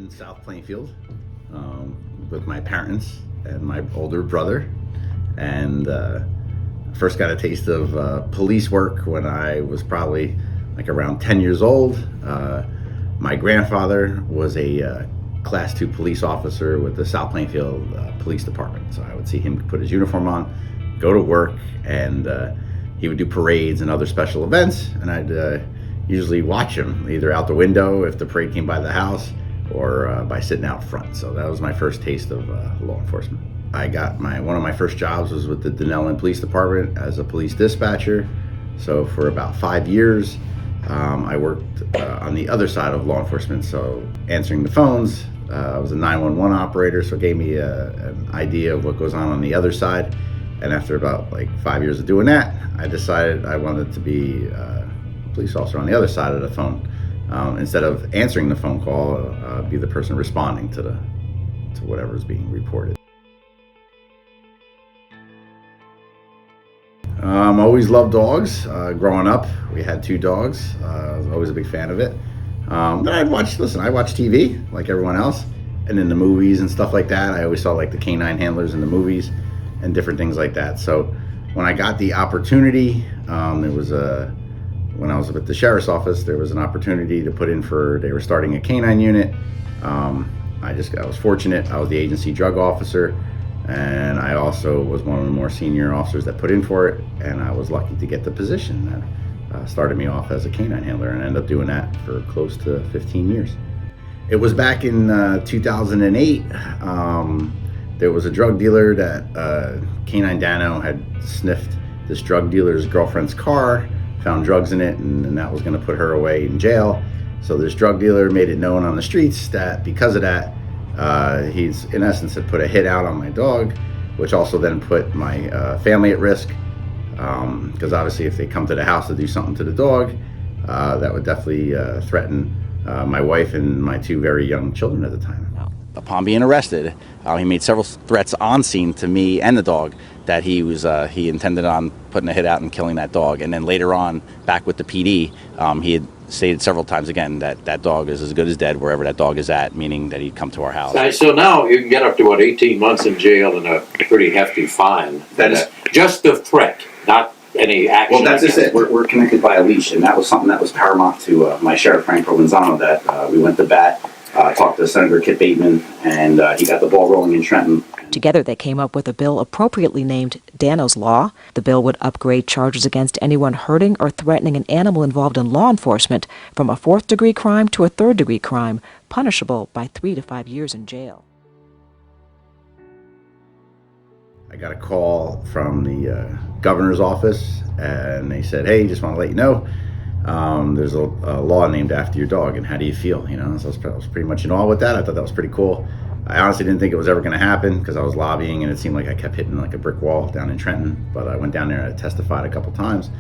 in South Plainfield with my parents and my older brother, and first got a taste of police work when I was probably like around 10 years old. My grandfather was a Class 2 police officer with the South Plainfield Police Department, so I would see him put his uniform on, go to work, and he would do parades and other special events, and I'd usually watch him either out the window if the parade came by the house, or by sitting out front. So that was my first taste of law enforcement. I got one of my first jobs was with the Dano Police Department as a police dispatcher. So for about 5 years, I worked on the other side of law enforcement, so answering the phones. I was a 911 operator, so it gave me an idea of what goes on the other side. And after about like 5 years of doing that, I decided I wanted to be a police officer on the other side of the phone. Instead of answering the phone call, be the person responding to whatever is being reported. Always loved dogs. Growing up, we had 2 dogs. I was always a big fan of it. Then I watch TV like everyone else, and in the movies and stuff like that, I always saw like the canine handlers in the movies and different things like that. So when I got the opportunity, when I was with the sheriff's office, there was an opportunity to put in they were starting a canine unit. I was fortunate. I was the agency drug officer, and I also was one of the more senior officers that put in for it, and I was lucky to get the position that started me off as a canine handler, and I ended up doing that for close to 15 years. It was back in 2008. There was a drug dealer that Canine Dano had sniffed this drug dealer's girlfriend's car, found drugs in it, and that was going to put her away in jail. So this drug dealer made it known on the streets that because of that, he's in essence had put a hit out on my dog, which also then put my family at risk, because obviously if they come to the house to do something to the dog, that would definitely threaten my wife and my 2 very young children at the time. Upon being arrested, he made several threats on scene to me and the dog that he intended on putting a hit out and killing that dog. And then later on, back with the PD, he had stated several times again that that dog is as good as dead wherever that dog is at, meaning that he'd come to our house. So now you can get up to 18 months in jail and a pretty hefty fine. That is just the threat, not any action. Well, that's just it. We're connected by a leash, and that was something that was paramount to my sheriff, Frank Provenzano, that we went to bat. Talked to Senator Kit Bateman, and he got the ball rolling in Trenton. Together they came up with a bill appropriately named Dano's Law. The bill would upgrade charges against anyone hurting or threatening an animal involved in law enforcement from a 4th-degree crime to a 3rd-degree crime, punishable by 3 to 5 years in jail. I got a call from the governor's office, and they said, "Hey, just want to let you know, there's a law named after your dog, and how do you feel?" So I was pretty much in awe with that. I thought that was pretty cool. I honestly didn't think it was ever going to happen because I was lobbying, and it seemed like I kept hitting like a brick wall down in Trenton. But I went down there and I testified a couple times.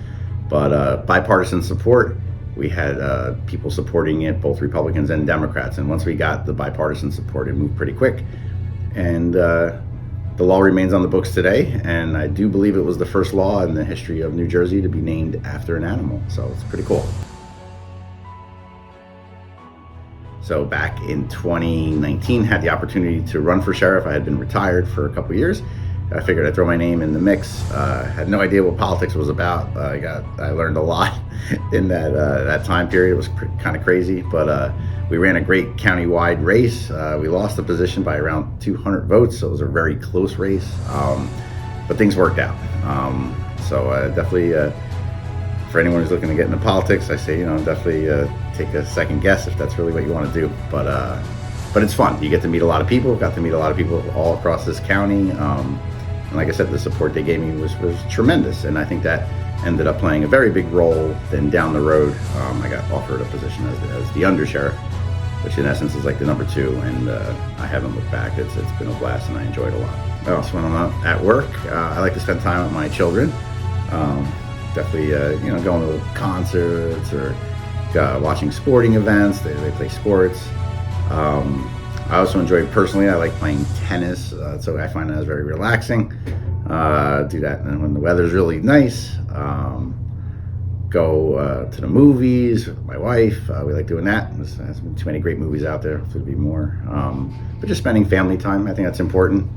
But bipartisan support, we had people supporting it, both Republicans and Democrats. And once we got the bipartisan support, it moved pretty quick. And the law remains on the books today, and I do believe it was the first law in the history of New Jersey to be named after an animal, so it's pretty cool. So back in 2019, had the opportunity to run for sheriff. I had been retired for a couple years. I figured I'd throw my name in the mix. Had no idea what politics was about. I learned a lot in that time period. It was kind of crazy, but we ran a great county-wide race. We lost the position by around 200 votes, so it was a very close race, but things worked out. So definitely, for anyone who's looking to get into politics, I say, definitely take a second guess if that's really what you want to do. But it's fun. You get to meet a lot of people. Got to meet a lot of people all across this county. And like I said, the support they gave me was tremendous, and I think that ended up playing a very big role. Then down the road, I got offered a position as the Undersheriff, which in essence is like the number 2, and I haven't looked back. It's been a blast, and I enjoyed it a lot. Also, when I'm at work, I like to spend time with my children. Definitely, going to concerts or watching sporting events. They play sports. I also enjoy, personally, I like playing tennis, so I find that very relaxing. Do that when the weather's really nice. go to the movies with my wife. We like doing that. There's been too many great movies out there. Hopefully there'll be more. But just spending family time, I think that's important.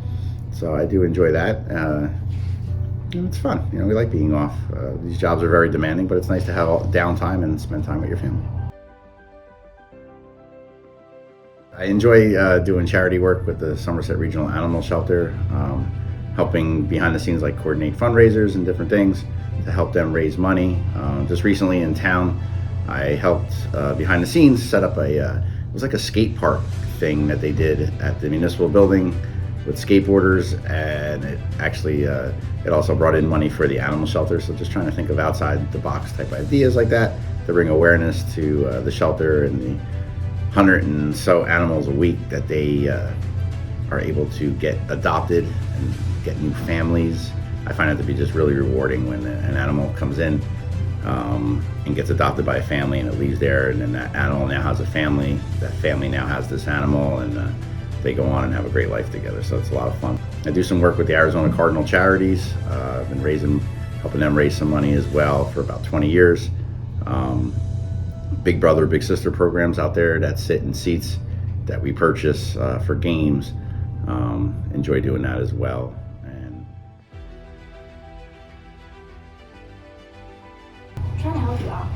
So I do enjoy that. It's fun. We like being off. These jobs are very demanding, but it's nice to have downtime and spend time with your family. I enjoy doing charity work with the Somerset Regional Animal Shelter, helping behind the scenes, like coordinate fundraisers and different things to help them raise money. Just recently in town, I helped behind the scenes set up it was like a skate park thing that they did at the municipal building with skateboarders, and it actually it also brought in money for the animal shelter. So just trying to think of outside the box type ideas like that to bring awareness to the shelter and the 100 and so animals a week that they are able to get adopted and get new families. I find it to be just really rewarding when an animal comes in and gets adopted by a family, and it leaves there, and then that animal now has a family. That family now has this animal, and they go on and have a great life together. So it's a lot of fun. I do some work with the Arizona Cardinal charities. I've been helping them raise some money as well for about 20 years. Big brother, big sister programs out there that sit in seats that we purchase for games. Enjoy doing that as well. I'm trying to help you out.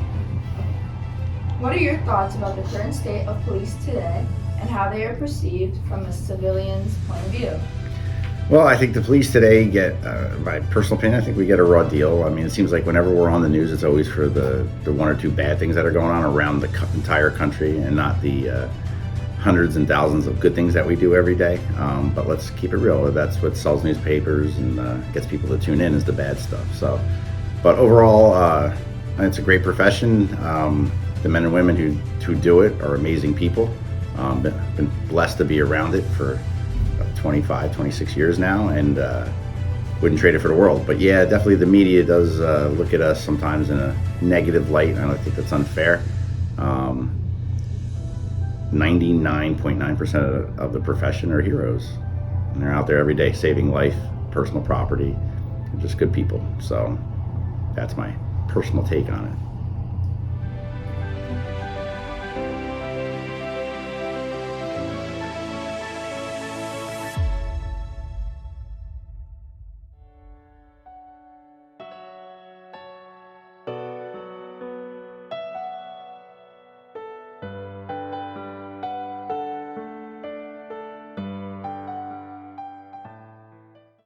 What are your thoughts about the current state of police today and how they are perceived from a civilian's point of view? Well, I think the police today get, my personal opinion, I think we get a raw deal. I mean, it seems like whenever we're on the news, it's always for the one or two bad things that are going on around the entire country, and not the hundreds and thousands of good things that we do every day. But let's keep it real. That's what sells newspapers and gets people to tune in, is the bad stuff. So, but overall, it's a great profession. The men and women who do it are amazing people. Been blessed to be around it for 25, 26 years now, and wouldn't trade it for the world. But yeah, definitely the media does look at us sometimes in a negative light, and I think that's unfair. 99.9% of the profession are heroes, and they're out there every day saving life, personal property, just good people. So that's my personal take on it.